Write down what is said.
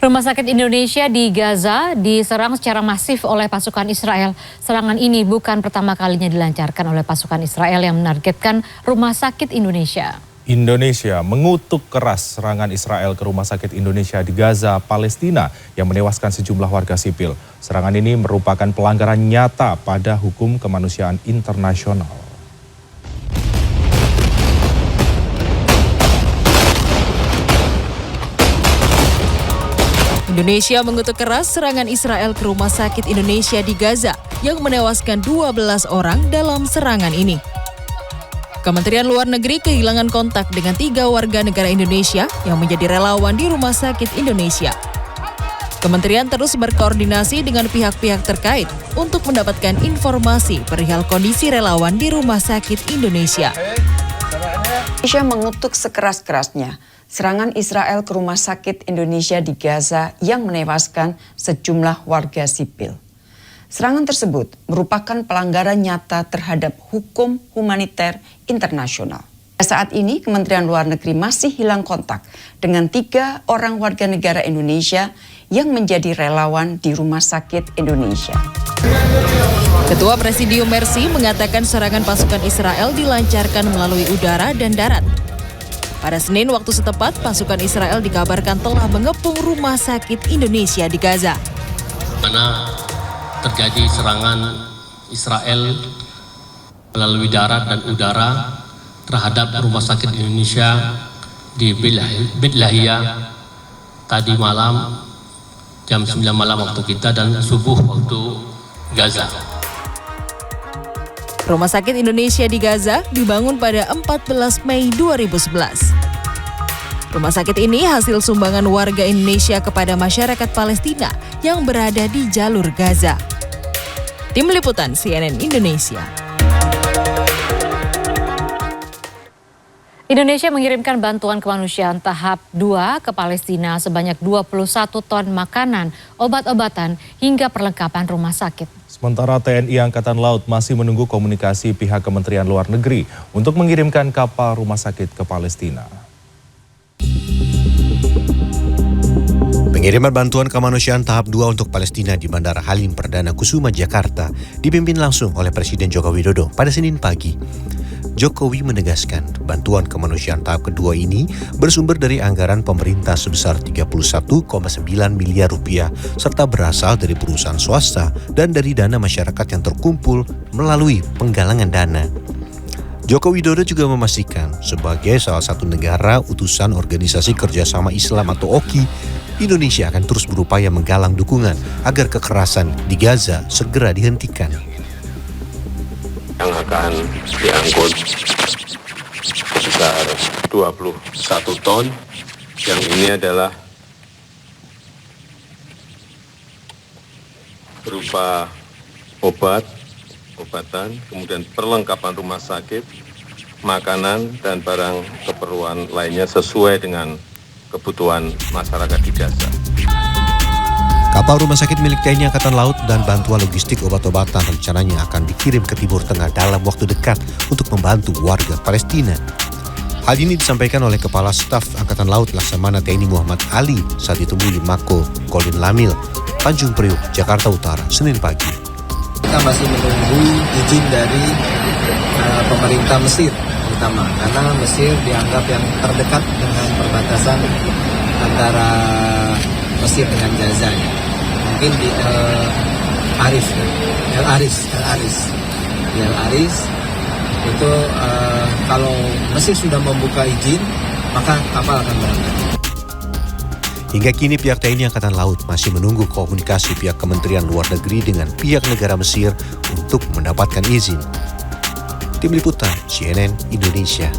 Rumah sakit Indonesia di Gaza diserang secara masif oleh pasukan Israel. Serangan ini bukan pertama kalinya dilancarkan oleh pasukan Israel yang menargetkan rumah sakit Indonesia. Indonesia mengutuk keras serangan Israel ke rumah sakit Indonesia di Gaza, Palestina yang menewaskan sejumlah warga sipil. Serangan ini merupakan pelanggaran nyata pada hukum kemanusiaan internasional. Indonesia mengutuk keras serangan Israel ke rumah sakit Indonesia di Gaza yang menewaskan 12 orang dalam serangan ini. Kementerian Luar Negeri kehilangan kontak dengan 3 warga negara Indonesia yang menjadi relawan di rumah sakit Indonesia. Kementerian terus berkoordinasi dengan pihak-pihak terkait untuk mendapatkan informasi perihal kondisi relawan di rumah sakit Indonesia. Indonesia mengutuk sekeras-kerasnya serangan Israel ke rumah sakit Indonesia di Gaza yang menewaskan sejumlah warga sipil. Serangan tersebut merupakan pelanggaran nyata terhadap hukum humaniter internasional. Saat ini Kementerian Luar Negeri masih hilang kontak dengan 3 orang warga negara Indonesia yang menjadi relawan di rumah sakit Indonesia. Ketua Presidium Mercy mengatakan serangan pasukan Israel dilancarkan melalui udara dan darat. Pada Senin waktu setempat, pasukan Israel dikabarkan telah mengepung rumah sakit Indonesia di Gaza. Mana terjadi serangan Israel melalui darat dan udara terhadap rumah sakit Indonesia di Beit Lahia tadi malam jam 9 malam waktu kita dan subuh waktu Gaza. Rumah sakit Indonesia di Gaza dibangun pada 14 Mei 2011. Rumah sakit ini hasil sumbangan warga Indonesia kepada masyarakat Palestina yang berada di jalur Gaza. Tim Liputan CNN Indonesia. Indonesia mengirimkan bantuan kemanusiaan tahap 2 ke Palestina sebanyak 21 ton makanan, obat-obatan, hingga perlengkapan rumah sakit. Sementara TNI Angkatan Laut masih menunggu komunikasi pihak Kementerian Luar Negeri untuk mengirimkan kapal rumah sakit ke Palestina. Pengiriman bantuan kemanusiaan tahap 2 untuk Palestina di Bandara Halim Perdana Kusuma, Jakarta dipimpin langsung oleh Presiden Joko Widodo pada Senin pagi. Jokowi menegaskan bantuan kemanusiaan tahap kedua ini bersumber dari anggaran pemerintah sebesar 31,9 miliar rupiah serta berasal dari perusahaan swasta dan dari dana masyarakat yang terkumpul melalui penggalangan dana. Joko Widodo juga memastikan sebagai salah satu negara utusan Organisasi Kerjasama Islam atau OKI, Indonesia akan terus berupaya menggalang dukungan agar kekerasan di Gaza segera dihentikan. Yang akan diangkut sebesar 21 ton. Yang ini adalah berupa obatan, kemudian perlengkapan rumah sakit, makanan, dan barang keperluan lainnya sesuai dengan kebutuhan masyarakat di Gaza. Kapal rumah sakit milik TNI Angkatan Laut dan bantuan logistik obat-obatan rencananya akan dikirim ke Timur Tengah dalam waktu dekat untuk membantu warga Palestina. Hal ini disampaikan oleh Kepala Staf Angkatan Laut Laksamana TNI Muhammad Ali saat ditemui di Mako Kolin Lamil, Tanjung Priok, Jakarta Utara, Senin pagi. Kita masih menunggu izin dari pemerintah Mesir terutama, karena Mesir dianggap yang terdekat dengan perbatasan antara Mesir dengan Gaza. Mungkin di El Aris itu kalau Mesir sudah membuka izin maka kapal akan berangkat. Hingga kini pihak TNI Angkatan Laut masih menunggu komunikasi pihak Kementerian Luar Negeri dengan pihak negara Mesir untuk mendapatkan izin. Tim Liputan CNN Indonesia.